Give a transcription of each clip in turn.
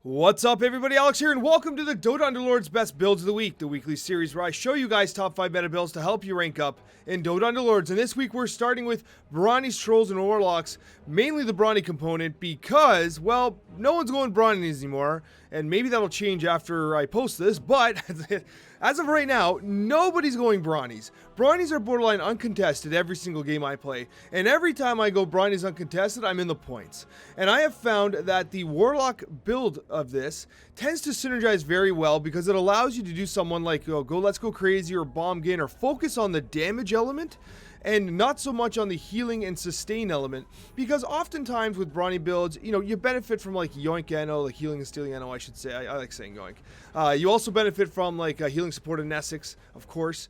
What's up, everybody? Alex here, and welcome to the Dota Underlords Best Builds of the Week, the weekly series where I show you guys top 5 meta builds to help you rank up in Dota Underlords. And this week we're starting with Bronies, Trolls, and Warlocks, mainly the Brawny component because, well, no one's going Bronies anymore, and maybe that'll change after I post this, but as of right now, nobody's going Bronies. Bronies are borderline uncontested every single game I play, and every time I go Bronies uncontested, I'm in the points. And I have found that the Warlock build of this tends to synergize very well because it allows you to do someone like Let's Go Crazy or Bomb Gain or focus on the damage element and not so much on the healing and sustain element, because oftentimes with Brawny builds, you benefit from like Yoink NO, like healing and stealing NO, I should say. I like saying Yoink. You also benefit from like healing support and Essex, of course,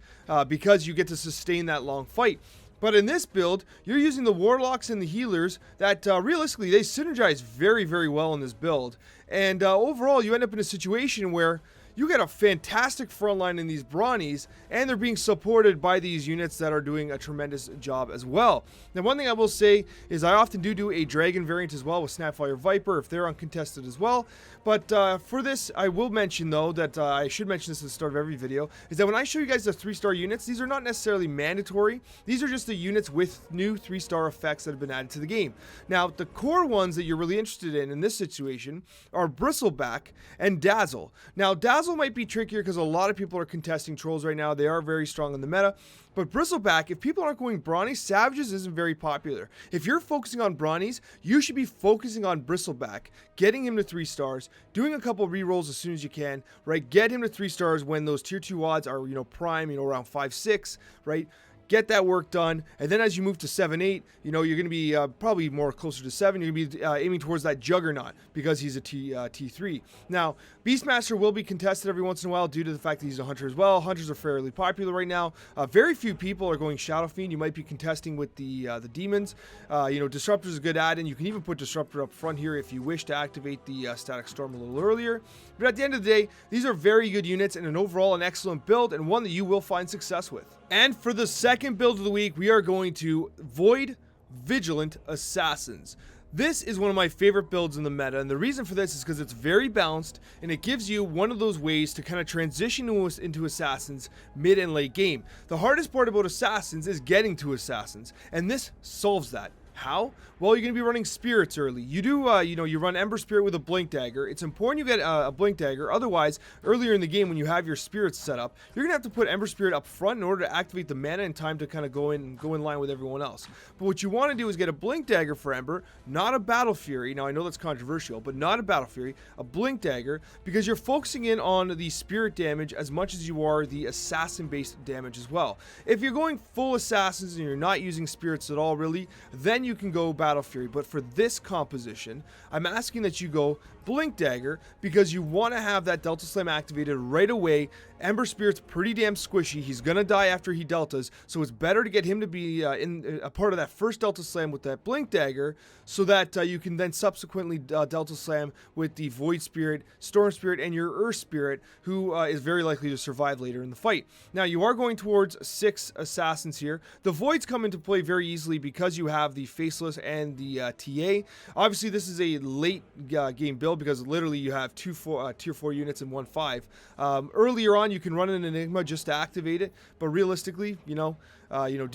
because you get to sustain that long fight. But in this build, you're using the Warlocks and the healers that realistically, they synergize very, very well in this build. And overall, you end up in a situation where you get a fantastic front line in these Bronies, and they're being supported by these units that are doing a tremendous job as well. Now, one thing I will say is I often do a Dragon variant as well with Snapfire Viper if they're uncontested as well. But for this, I will mention, though, that I should mention this at the start of every video, is that when I show you guys the 3-star units, these are not necessarily mandatory. These are just the units with new 3-star effects that have been added to the game. Now, the core ones that you're really interested in this situation are Bristleback and Dazzle. Now, Dazzle might be trickier because a lot of people are contesting Trolls right now. They are very strong in the meta. But Bristleback, if people aren't going Brownies, Savages isn't very popular. If you're focusing on Brownies, you should be focusing on Bristleback, getting him to 3 stars, doing a couple rerolls as soon as you can, right? Get him to 3 stars when those tier 2 odds are, prime, around 5-6, right? Get that work done, and then as you move to 7-8, you're going to be probably more closer to 7. You're going to be aiming towards that Juggernaut because he's a T3. Now, Beastmaster will be contested every once in a while due to the fact that he's a Hunter as well. Hunters are fairly popular right now. Very few people are going Shadow Fiend. You might be contesting with the Demons. Disruptor is a good add-in. You can even put Disruptor up front here if you wish to activate the Static Storm a little earlier. But at the end of the day, these are very good units and overall an excellent build and one that you will find success with. And for the second build of the week, we are going to Void Vigilant Assassins. This is one of my favorite builds in the meta, and the reason for this is because it's very balanced, and it gives you one of those ways to kind of transition into Assassins mid and late game. The hardest part about Assassins is getting to Assassins, and this solves that. How? Well, you're going to be running Spirits early. You do, you run Ember Spirit with a Blink Dagger. It's important you get a Blink Dagger. Otherwise, earlier in the game when you have your Spirits set up, you're going to have to put Ember Spirit up front in order to activate the mana in time to kind of go in line with everyone else. But what you want to do is get a Blink Dagger for Ember, not a Battle Fury. Now, I know that's controversial, but not a Battle Fury, a Blink Dagger, because you're focusing in on the Spirit damage as much as you are the Assassin-based damage as well. If you're going full Assassins and you're not using Spirits at all, really, then you can go Battle Fury. But for this composition, I'm asking that you go Blink Dagger because you want to have that Delta Slam activated right away. Ember Spirit's pretty damn squishy. He's going to die after he deltas, so it's better to get him to be in a part of that first Delta Slam with that Blink Dagger so that you can then subsequently Delta Slam with the Void Spirit, Storm Spirit, and your Earth Spirit, who is very likely to survive later in the fight. Now, you are going towards 6 Assassins here. The Voids come into play very easily because you have the Faceless and the TA. Obviously, this is a late game build because literally you have 2 tier 4 units and 1 5. Earlier on, you can run an Enigma just to activate it, but realistically, do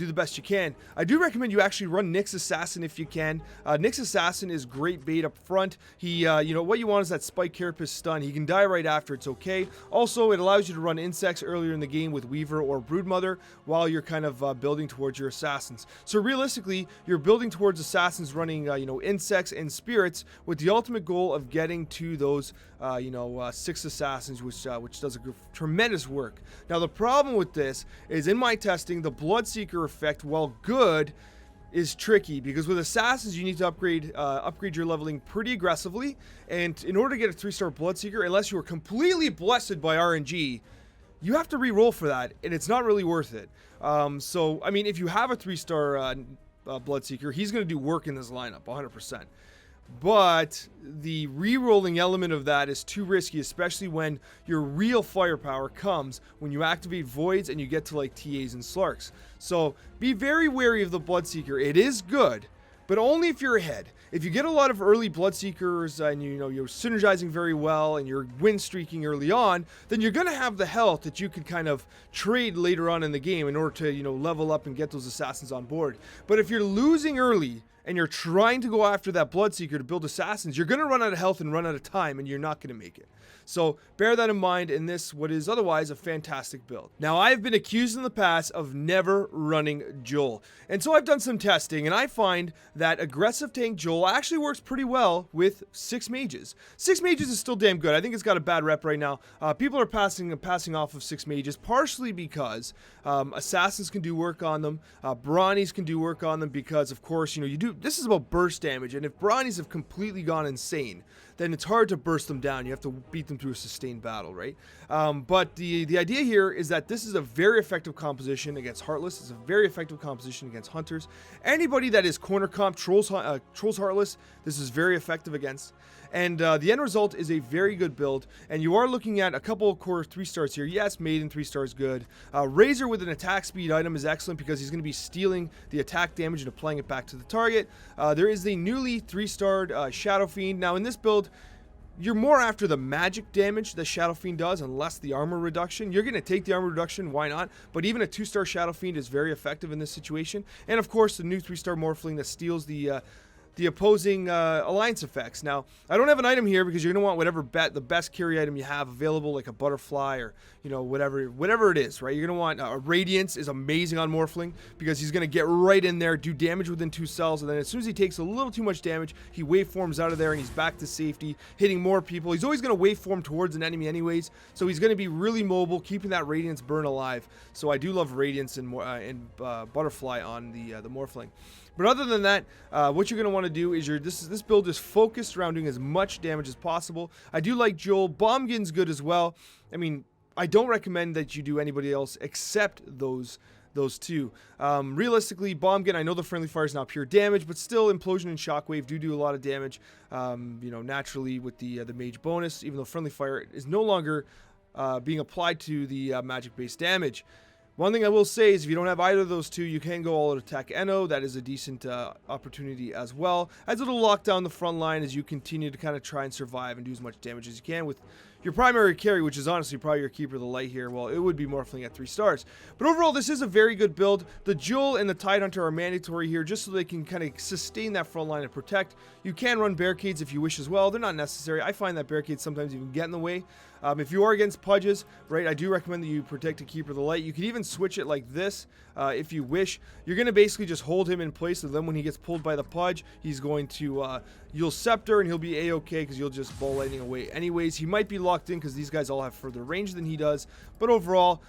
the best you can. I do recommend you actually run Nyx Assassin if you can. Nyx Assassin is great bait up front. He, what you want is that Spike Carapace stun. He can die right after, it's okay. Also, it allows you to run Insects earlier in the game with Weaver or Broodmother while you're kind of building towards your Assassins. So realistically, you're building towards Assassins running, Insects and Spirits with the ultimate goal of getting to those, 6 Assassins, which does a tremendous work. Now, the problem with this is in my testing, the Bloodseeker effect, while good, is tricky because with Assassins you need to upgrade your leveling pretty aggressively, and in order to get a 3-star Bloodseeker, unless you are completely blessed by RNG, you have to re-roll for that, and it's not really worth it. So, I mean, if you have a 3-star Bloodseeker, he's going to do work in this lineup, 100%. But the re-rolling element of that is too risky, especially when your real firepower comes when you activate Voids and you get to like TAs and Slarks. So be very wary of the Bloodseeker. It is good, but only if you're ahead. if you get a lot of early Bloodseekers and you're synergizing very well and you're win streaking early on, then you're going to have the health that you could kind of trade later on in the game in order to level up and get those assassins on board. But if you're losing early and you're trying to go after that Bloodseeker to build assassins, you're going to run out of health and run out of time, and you're not going to make it. So bear that in mind in this, what is otherwise a fantastic build. Now, I've been accused in the past of never running Joel, and so I've done some testing, and I find that aggressive tank Joel actually works pretty well with 6 mages. 6 mages is still damn good. I think it's got a bad rep right now. People are passing off of 6 mages, partially because assassins can do work on them, Brawnies can do work on them, because of course, this is about burst damage, and if Brawnies have completely gone insane, then it's hard to burst them down. You have to beat them through a sustained battle, right? But the idea here is that this is a very effective composition against Heartless. It's a very effective composition against Hunters. Anybody that is corner comp, Trolls Heartless, this is very effective against. And the end result is a very good build, and you are looking at a couple of core 3 stars here. Yes, Maiden 3 stars good. Razor with an attack speed item is excellent because he's going to be stealing the attack damage and applying it back to the target. There is the newly 3-starred Shadow Fiend. Now in this build, you're more after the magic damage that Shadow Fiend does and less the armor reduction. You're going to take the armor reduction, why not? But even a 2-star Shadow Fiend is very effective in this situation. And of course, the new 3-star Morphling that steals the opposing alliance effects. Now, I don't have an item here because you're going to want whatever the best carry item you have available, like a butterfly or, whatever it is, right? You're going to want a Radiance is amazing on Morphling because he's going to get right in there, do damage within 2 cells, and then as soon as he takes a little too much damage, he waveforms out of there and he's back to safety, hitting more people. He's always going to waveform towards an enemy anyways, so he's going to be really mobile, keeping that Radiance burn alive. So I do love Radiance and Butterfly on the Morphling. But other than that, what you're going to want to do is this build is focused around doing as much damage as possible. I do like Joel. Bombgin's good as well. I mean, I don't recommend that you do anybody else except those 2. Realistically, Bombgin, I know the friendly fire is not pure damage, but still Implosion and Shockwave do a lot of damage, naturally with the mage bonus, even though friendly fire is no longer being applied to the magic-based damage. One thing I will say is if you don't have either of those 2, you can go all out attack Eno. That is a decent opportunity as well, as it'll lock down the front line as you continue to kind of try and survive and do as much damage as you can with your primary carry, which is honestly probably your Keeper of the Light here. Well, it would be Morphling at 3 stars. But overall, this is a very good build. The Joel and the Tidehunter are mandatory here just so they can kind of sustain that front line and protect. You can run Barricades if you wish as well. They're not necessary. I find that Barricades sometimes even get in the way. If you are against Pudges, right, I do recommend that you protect a Keeper of the Light. You can even switch it like this if you wish. You're going to basically just hold him in place, and then when he gets pulled by the Pudge, he's going to, you'll Scepter, and he'll be A-okay because you'll just Ball Lightning away anyways. He might be locked in because these guys all have further range than he does, but overall,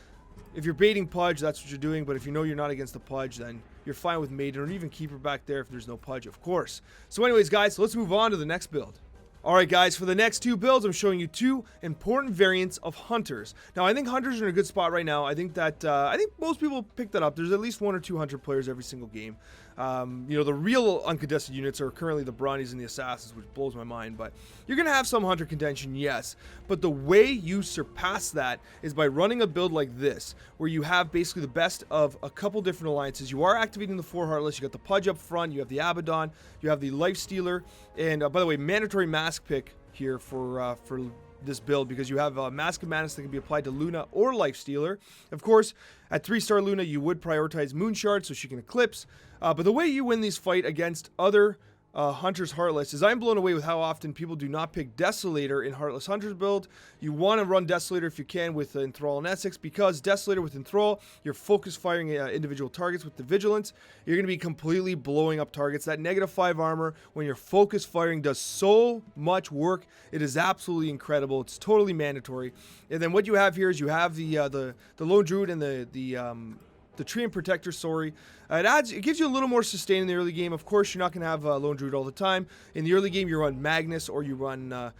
if you're baiting Pudge, that's what you're doing. But if you know you're not against the Pudge, then you're fine with Maiden or even Keeper back there if there's no Pudge, of course. So anyways, guys, let's move on to the next build. Alright guys, for the next 2 builds, I'm showing you 2 important variants of Hunters. Now, I think Hunters are in a good spot right now. I think that, I think most people pick that up. There's at least 1 or 2 Hunter players every single game. The real uncontested units are currently the Bronies and the Assassins, which blows my mind, but you're going to have some Hunter contention, yes. But the way you surpass that is by running a build like this, where you have basically the best of a couple different alliances. You are activating the 4 Heartless, you got the Pudge up front, you have the Abaddon, you have the Life Stealer, and by the way, mandatory mask pick here for this build because you have Mask of Madness that can be applied to Luna or Life Stealer. Of course, at 3-star Luna, you would prioritize Moonshard so she can Eclipse. But the way you win these fight against other Hunter's Heartless is I'm blown away with how often people do not pick Desolator in Heartless Hunter's build. You want to run Desolator if you can with Enthrall and Essex because Desolator with Enthrall, you're focus firing individual targets with the Vigilance. You're going to be completely blowing up targets. That -5 armor when you're focus firing does so much work. It is absolutely incredible. It's totally mandatory. And then what you have here is you have the Lone Druid and the Treant Protector, sorry. It gives you a little more sustain in the early game. Of course, you're not going to have Lone Druid all the time. In the early game, you run Magnus or you run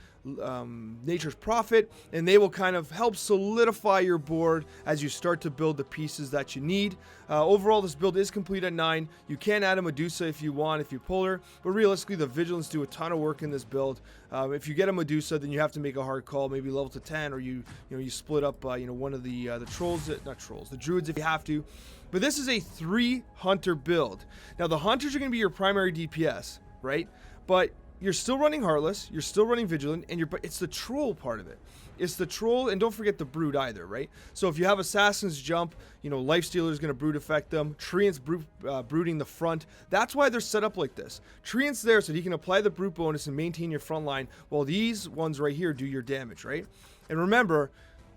Nature's Prophet, and they will kind of help solidify your board as you start to build the pieces that you need. Overall, this build is complete at 9. You can add a Medusa if you want, if you pull her, but realistically, the Vigilance do a ton of work in this build. If you get a Medusa, then you have to make a hard call, maybe level to 10, or you split up one of the trolls, not trolls, the druids if you have to. But this is a 3 Hunter build. Now, the Hunters are going to be your primary DPS, right? but you're still running Heartless, you're still running Vigilant, and but it's the troll part of it. It's the troll, and don't forget the brood either, right? So if you have assassins jump, you know, Lifestealer is going to brood affect them. Treant's brooding the front. That's why they're set up like this. Treant's there so he can apply the brute bonus and maintain your front line, while these ones right here do your damage, right? And remember,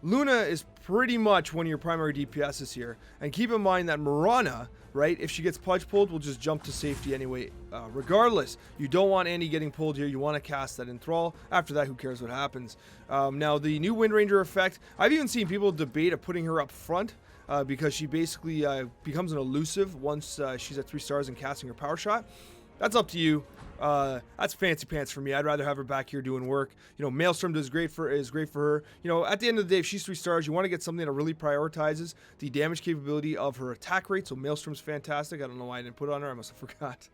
Luna is pretty much one of your primary DPSs here. And keep in mind that Mirana, right, if she gets punch pulled, will just jump to safety anyway. Regardless, you don't want Andy getting pulled here. You want to cast that Enthrall. After that, who cares what happens? Now, the new Wind Ranger effect, I've even seen people debate of putting her up front because she basically becomes an elusive once she's at 3 stars and casting her power shot. That's up to you. That's fancy pants for me. I'd rather have her back here doing work. You know, Maelstrom is great for her. You know, at the end of the day, if she's 3 stars, you want to get something that really prioritizes the damage capability of her attack rate. So Maelstrom's fantastic. I don't know why I didn't put it on her. I must have forgot.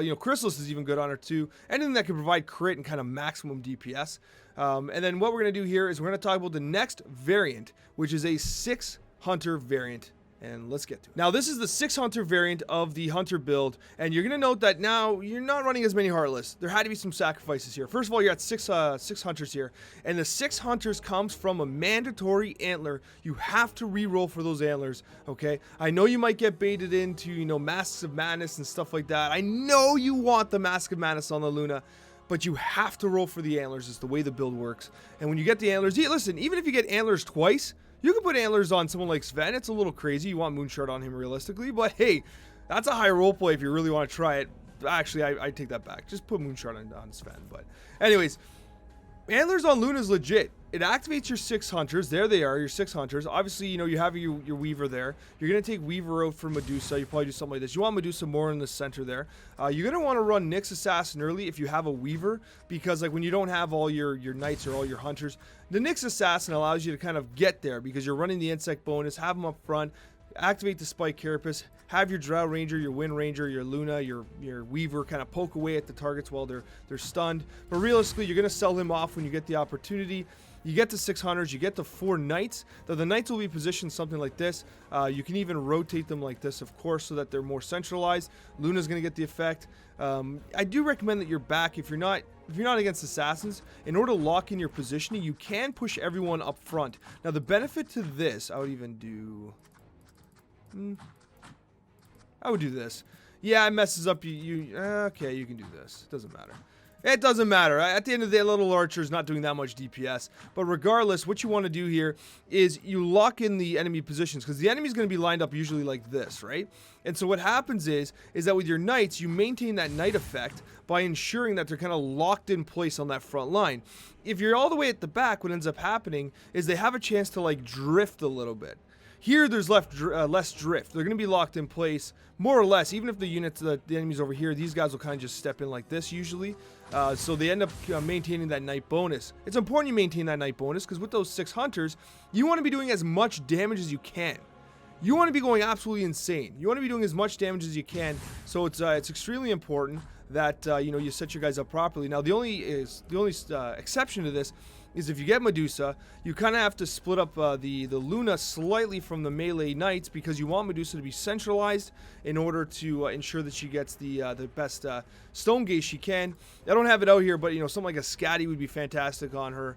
You know, Chrysalis is even good on her too. Anything that can provide crit and kind of maximum DPS. And then what we're going to do here is we're going to talk about the next variant, which is a 6 Hunter variant. And let's get to it. Now, this is the 6 Hunter variant of the Hunter build, and you're going to note that now you're not running as many Heartless. There had to be some sacrifices here. First of all, you're at 6 Hunters here, and the 6 Hunters comes from a mandatory antler. You have to re-roll for those antlers, okay? I know you might get baited into, you know, Masks of Madness and stuff like that. I know you want the Mask of Madness on the Luna, but you have to roll for the antlers. It's the way the build works. And when you get the antlers, listen, even if you get antlers twice, you can put antlers on someone like Sven. It's a little crazy. You want Moonshard on him realistically, but hey, that's a high roleplay if you really want to try it. Actually, I take that back. Just put Moonshard on Sven. But anyways, antlers on Luna is legit. It activates your 6 Hunters. There they are, your 6 Hunters. Obviously, you know, you have your Weaver there. You're going to take Weaver out for Medusa. You probably do something like this. You want Medusa more in the center there. You're going to want to run Nyx Assassin early if you have a Weaver, because like when you don't have all your Knights or all your Hunters, the Nyx Assassin allows you to kind of get there because you're running the Insect bonus, have them up front, activate the Spike Carapace, have your Drow Ranger, your Wind Ranger, your Luna, your Weaver kind of poke away at the targets while they're stunned. But realistically, you're going to sell him off when you get the opportunity. You get the 6 Hunters, you get the 4 Knights. Though the Knights will be positioned something like this. You can even rotate them like this, of course, so that they're more centralized. Luna's going to get the effect. I do recommend that you're back if you're not against assassins. In order to lock in your positioning, you can push everyone up front. Now, the benefit to this, I would even do... I would do this. Yeah, it messes up okay, you can do this. It doesn't matter. It doesn't matter. At the end of the day, Little Archer is not doing that much DPS. But regardless, what you want to do here is you lock in the enemy positions, because the enemy is going to be lined up usually like this, right? And so what happens is that with your Knights, you maintain that Knight effect by ensuring that they're kind of locked in place on that front line. If you're all the way at the back, what ends up happening is they have a chance to like drift a little bit. Here, there's less drift. They're going to be locked in place, more or less. Even if the units, the enemies over here, these guys will kind of just step in like this usually. So they end up maintaining that Knight bonus. It's important you maintain that Knight bonus, because with those 6 Hunters, you want to be doing as much damage as you can. You want to be going absolutely insane. You want to be doing as much damage as you can. So it's extremely important that you know, you set your guys up properly. Now, the only exception to this is if you get Medusa, you kind of have to split up the Luna slightly from the melee Knights, because you want Medusa to be centralized in order to ensure that she gets the best stone gaze she can. I don't have it out here, but you know, something like a Scatty would be fantastic on her.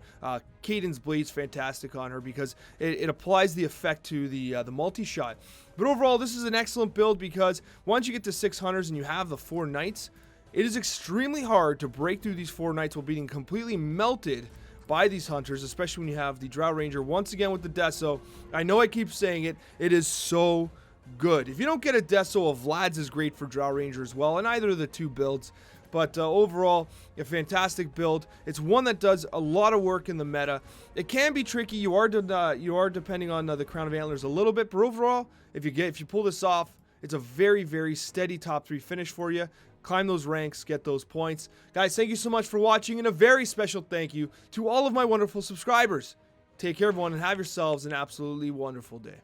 Caden's Blade's fantastic on her, because it applies the effect to the multi-shot. But overall, this is an excellent build, because once you get to 6 Hunters and you have the 4 Knights, it is extremely hard to break through these 4 Knights while being completely melted by these Hunters, especially when you have the Drow Ranger once again with the Deso. I know I keep saying it, it is so good. If you don't get a Deso, a Vlad's is great for Drow Ranger as well, and either of the 2 builds. But overall, a fantastic build. It's one that does a lot of work in the meta. It can be tricky. You are depending on the Crown of Antlers a little bit, but overall, if you pull this off, it's a very, very steady top 3 finish for you. Climb those ranks, get those points. Guys, thank you so much for watching, and a very special thank you to all of my wonderful subscribers. Take care, everyone, and have yourselves an absolutely wonderful day.